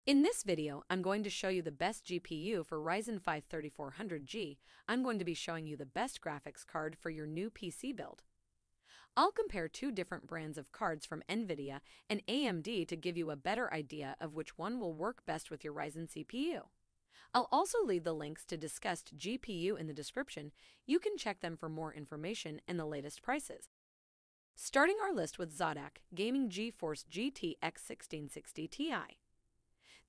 In this video, I'm going to show you the best GPU for Ryzen 5 3400G. I'm going to be showing you the best graphics card for your new PC build. I'll compare two different brands of cards from NVIDIA and AMD to give you a better idea of which one will work best with your Ryzen CPU. I'll also leave the links to discussed GPU in the description. You can check them for more information and the latest prices. Starting our list with ZOTAC Gaming GeForce GTX 1660 Ti.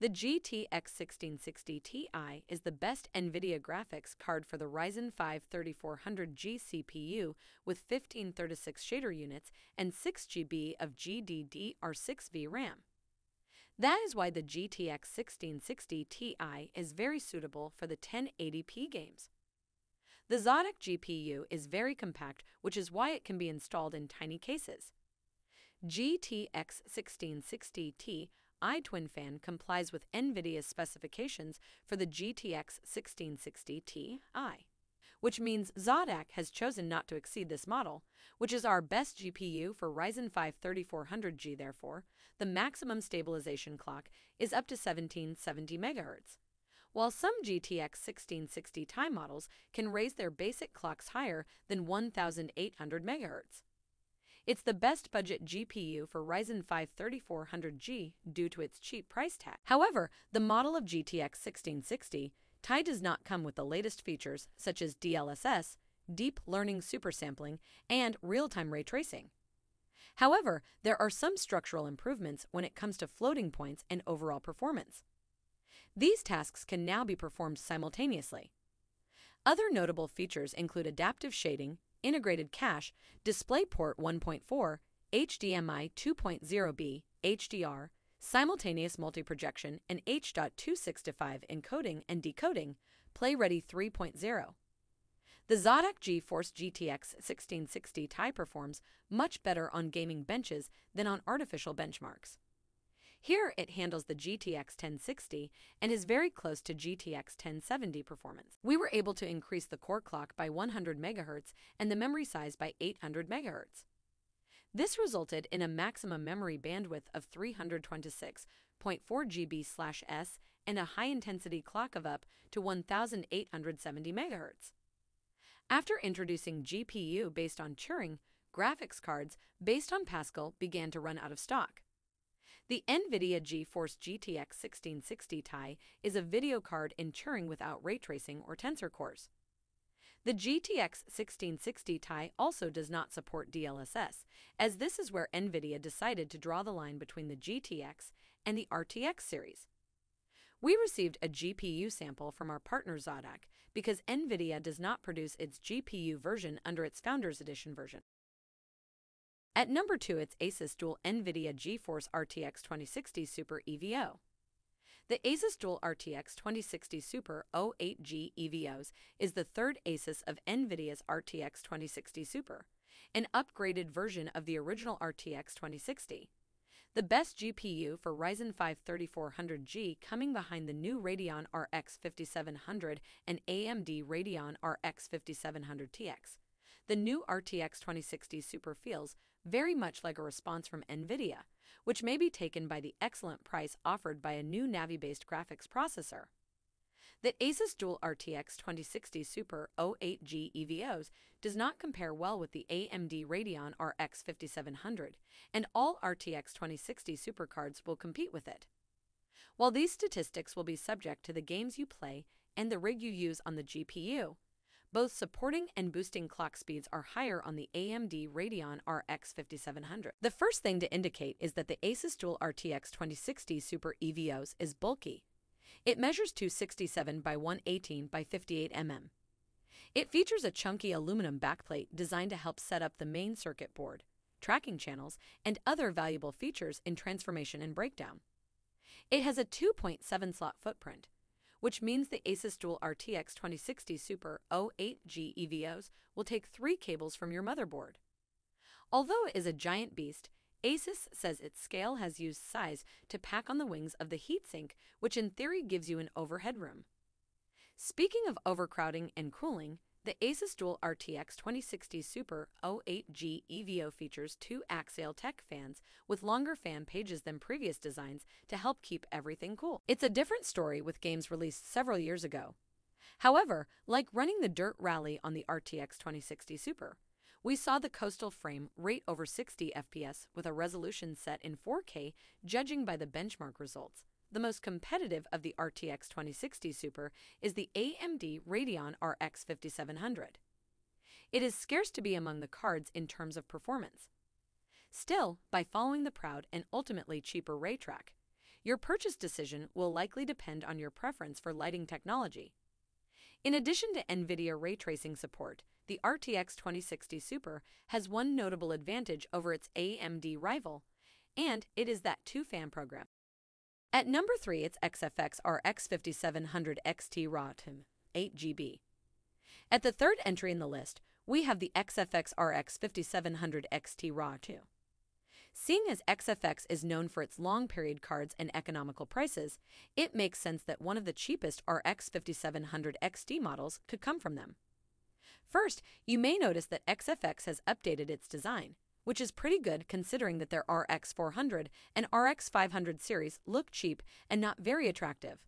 The GTX 1660 Ti is the best NVIDIA graphics card for the Ryzen 5 3400G CPU with 1536 shader units and 6 GB of GDDR6V RAM. That is why the GTX 1660 Ti is very suitable for the 1080p games. The ZOTAC GPU is very compact, which is why it can be installed in tiny cases. GTX 1660 Ti Twin Fan complies with NVIDIA's specifications for the GTX 1660 Ti, which means ZOTAC has chosen not to exceed this model, which is our best GPU for Ryzen 5 3400G. Therefore, the maximum stabilization clock is up to 1770 MHz, while some GTX 1660 Ti models can raise their basic clocks higher than 1800 MHz. It's the best budget GPU for Ryzen 5 3400G due to its cheap price tag. However, the model of GTX 1660 Ti does not come with the latest features such as DLSS, deep learning supersampling, and real-time ray tracing. However, there are some structural improvements when it comes to floating points and overall performance. These tasks can now be performed simultaneously. Other notable features include adaptive shading, integrated cache, DisplayPort 1.4, HDMI 2.0b, HDR, simultaneous multi-projection, and H.265 encoding and decoding, PlayReady 3.0. The ZOTAC GeForce GTX 1660 Ti performs much better on gaming benches than on artificial benchmarks. Here it handles the GTX 1060 and is very close to GTX 1070 performance. We were able to increase the core clock by 100 MHz and the memory size by 800 MHz. This resulted in a maximum memory bandwidth of 326.4 GB/s and a high-intensity clock of up to 1870 MHz. After introducing GPU based on Turing, graphics cards based on Pascal began to run out of stock. The NVIDIA GeForce GTX 1660 Ti is a video card in Turing without ray tracing or tensor cores. The GTX 1660 Ti also does not support DLSS, as this is where NVIDIA decided to draw the line between the GTX and the RTX series. We received a GPU sample from our partner ZOTAC because NVIDIA does not produce its GPU version under its Founders Edition version. At number 2, it's ASUS Dual NVIDIA GeForce RTX 2060 Super EVO. The ASUS Dual RTX 2060 Super 08G EVOs is the third ASUS of NVIDIA's RTX 2060 Super, an upgraded version of the original RTX 2060. The best GPU for Ryzen 5 3400G, coming behind the new Radeon RX 5700 and AMD Radeon RX 5700 TX. The new RTX 2060 Super feels very much like a response from NVIDIA, which may be taken by the excellent price offered by a new Navi-based graphics processor. The ASUS Dual RTX 2060 Super 08G EVOs does not compare well with the AMD Radeon RX 5700, and all RTX 2060 Super cards will compete with it. While these statistics will be subject to the games you play and the rig you use on the GPU, both supporting and boosting clock speeds are higher on the AMD Radeon RX 5700. The first thing to indicate is that the ASUS Dual RTX 2060 Super EVOs is bulky. It measures 267 by 118 by 58 mm. It features a chunky aluminum backplate designed to help set up the main circuit board, tracking channels, and other valuable features in transformation and breakdown. It has a 2.7 slot footprint, which means the ASUS Dual RTX 2060 Super 08G EVOs will take 3 cables from your motherboard. Although it is a giant beast, ASUS says its scale has used size to pack on the wings of the heatsink, which in theory gives you an overhead room. Speaking of overcrowding and cooling, The ASUS Dual RTX 2060 Super 08G EVO features two axial tech fans with longer fan pages than previous designs to help keep everything cool. It's a different story with games released several years ago. However, like running the Dirt Rally on the RTX 2060 Super, we saw the coastal frame rate over 60 FPS with a resolution set in 4K, judging by the benchmark results. The most competitive of the RTX 2060 Super is the AMD Radeon RX 5700. It is scarce to be among the cards in terms of performance. Still, by following the proud and ultimately cheaper ray track, your purchase decision will likely depend on your preference for lighting technology. In addition to NVIDIA ray tracing support, the RTX 2060 Super has one notable advantage over its AMD rival, and it is that two-fan program. At number 3, it's XFX RX 5700 XT RAW 8GB. At the third entry in the list, we have the XFX RX 5700 XT RAW 2. Seeing as XFX is known for its long-period cards and economical prices, it makes sense that one of the cheapest RX 5700 XT models could come from them. First, you may notice that XFX has updated its design, which is pretty good considering that their RX 400 and RX 500 series look cheap and not very attractive.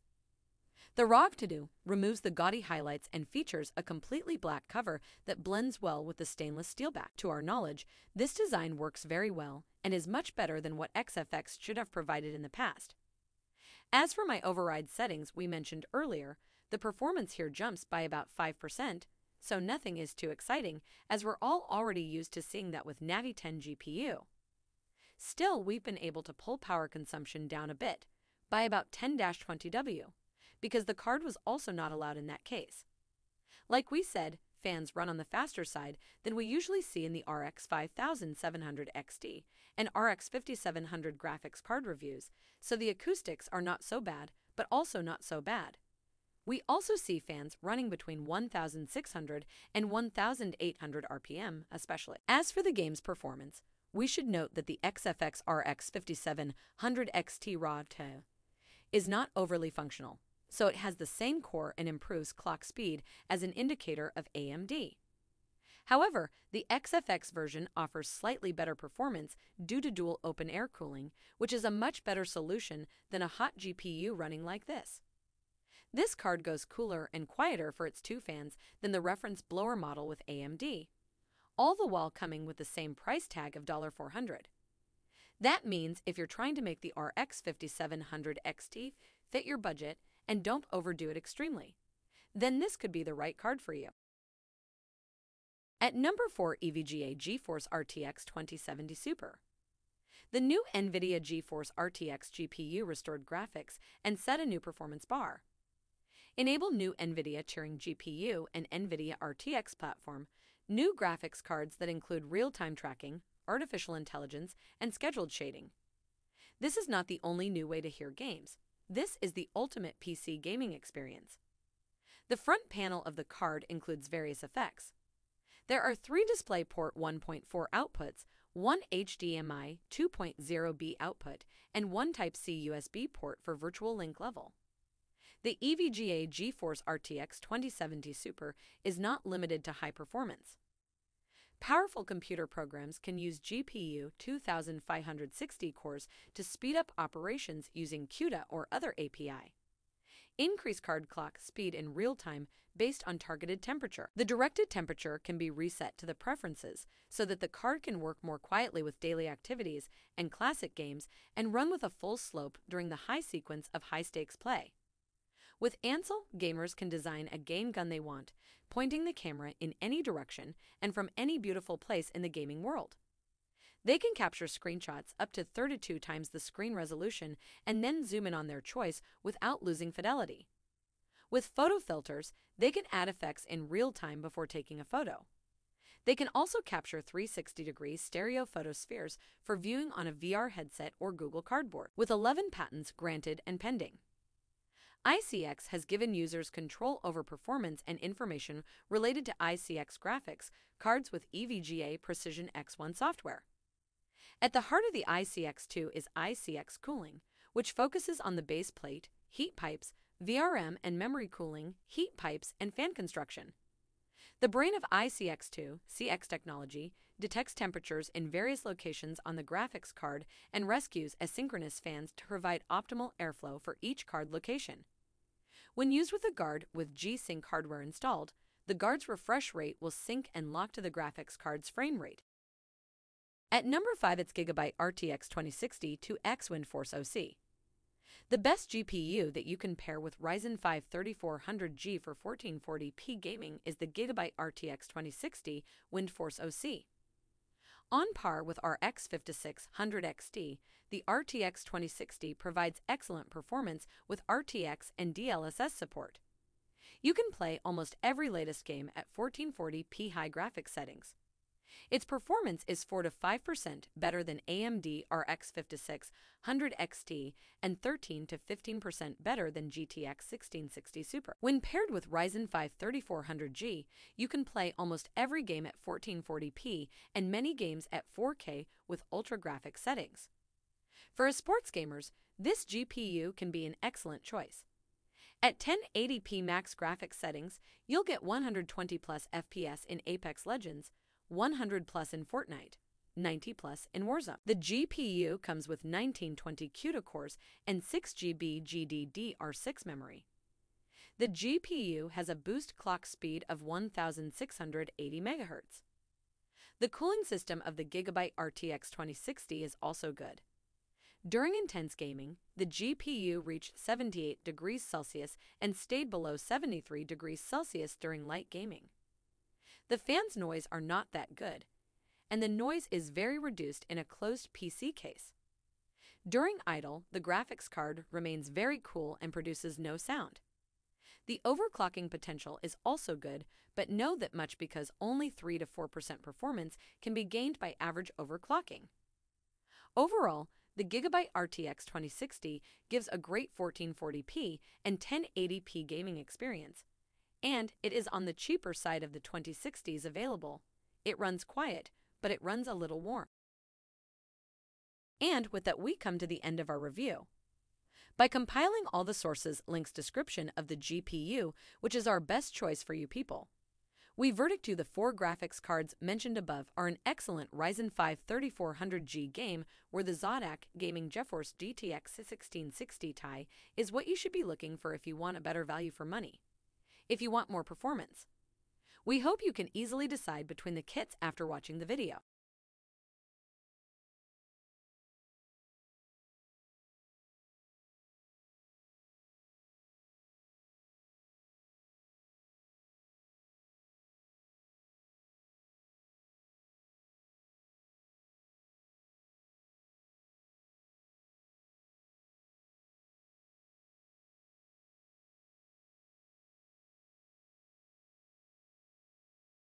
The ROG To-Do removes the gaudy highlights and features a completely black cover that blends well with the stainless steel back. To our knowledge, this design works very well and is much better than what XFX should have provided in the past. As for my override settings we mentioned earlier, the performance here jumps by about 5%, so nothing is too exciting as we're all already used to seeing that with Navi 10 GPU. Still, we've been able to pull power consumption down a bit, by about 10-20 W, because the card was also not allowed in that case. Like we said, fans run on the faster side than we usually see in the RX 5700 XT and RX 5700 graphics card reviews, so the acoustics are not so bad, but also not so bad. We also see fans running between 1,600 and 1,800 RPM, especially. As for the game's performance, we should note that the XFX RX 5700 XT RAW 2 is not overly functional, so it has the same core and improves clock speed as an indicator of AMD. However, the XFX version offers slightly better performance due to dual open-air cooling, which is a much better solution than a hot GPU running like this. This card goes cooler and quieter for its two fans than the reference blower model with AMD, all the while coming with the same price tag of $400. That means if you're trying to make the RX 5700 XT fit your budget and don't overdo it extremely, then this could be the right card for you. At number 4, EVGA GeForce RTX 2070 Super. The new NVIDIA GeForce RTX GPU restored graphics and set a new performance bar. Enable new NVIDIA Turing GPU and NVIDIA RTX platform, new graphics cards that include real-time tracking, artificial intelligence, and scheduled shading. This is not the only new way to hear games. This is the ultimate PC gaming experience. The front panel of the card includes various effects. There are 3 DisplayPort 1.4 outputs, 1 HDMI 2.0B output, and 1 Type-C USB port for virtual link level. The EVGA GeForce RTX 2070 Super is not limited to high performance. Powerful computer programs can use GPU 2560 cores to speed up operations using CUDA or other API. Increase card clock speed in real time based on targeted temperature. The directed temperature can be reset to the preferences so that the card can work more quietly with daily activities and classic games and run with a full slope during the high sequence of high-stakes play. With Ansel, gamers can design a game gun they want, pointing the camera in any direction and from any beautiful place in the gaming world. They can capture screenshots up to 32 times the screen resolution and then zoom in on their choice without losing fidelity. With photo filters, they can add effects in real time before taking a photo. They can also capture 360-degree stereo photospheres for viewing on a VR headset or Google Cardboard, with 11 patents granted and pending. ICX has given users control over performance and information related to ICX graphics cards with EVGA Precision X1 software. At the heart of the ICX2 is ICX cooling, which focuses on the base plate, heat pipes, VRM and memory cooling, heat pipes, and fan construction. The brain of ICX2 CX technology detects temperatures in various locations on the graphics card and rescues asynchronous fans to provide optimal airflow for each card location. When used with a card with G-Sync hardware installed, the card's refresh rate will sync and lock to the graphics card's frame rate. At number 5, it's GIGABYTE RTX 2060 2X WINDFORCE OC. The best GPU that you can pair with Ryzen 5 3400G for 1440p gaming is the GIGABYTE RTX 2060 WINDFORCE OC. On par with our RX 5600 XT, the RTX 2060 provides excellent performance with RTX and DLSS support. You can play almost every latest game at 1440p high graphics settings. Its performance is 4 to 5% better than AMD RX 5600 XT and 13 to 15% better than GTX 1660 Super. When paired with Ryzen 5 3400G, you can play almost every game at 1440p and many games at 4K with ultra graphics settings. For us sports gamers, this GPU can be an excellent choice. At 1080p max graphics settings, you'll get 120 plus FPS in Apex Legends, 100 plus in Fortnite, 90 plus in Warzone. The GPU comes with 1920 CUDA cores and 6GB GDDR6 memory. The GPU has a boost clock speed of 1680 MHz. The cooling system of the GIGABYTE RTX 2060 is also good. During intense gaming, the GPU reached 78 degrees Celsius and stayed below 73 degrees Celsius during light gaming. The fan's noise are not that good, and the noise is very reduced in a closed PC case. During idle, the graphics card remains very cool and produces no sound. The overclocking potential is also good, but know that much because only 3 to 4% performance can be gained by average overclocking. Overall, the GIGABYTE RTX 2060 gives a great 1440p and 1080p gaming experience. And it is on the cheaper side of the 2060s available. It runs quiet, but it runs a little warm. And with that, we come to the end of our review. By compiling all the sources, links, description of the GPU, which is our best choice for you people, we verdict you the 4 graphics cards mentioned above are an excellent Ryzen 5 3400G game where the ZOTAC Gaming GeForce GTX 1660 Ti is what you should be looking for if you want a better value for money. If you want more performance. We hope you can easily decide between the kits after watching the video.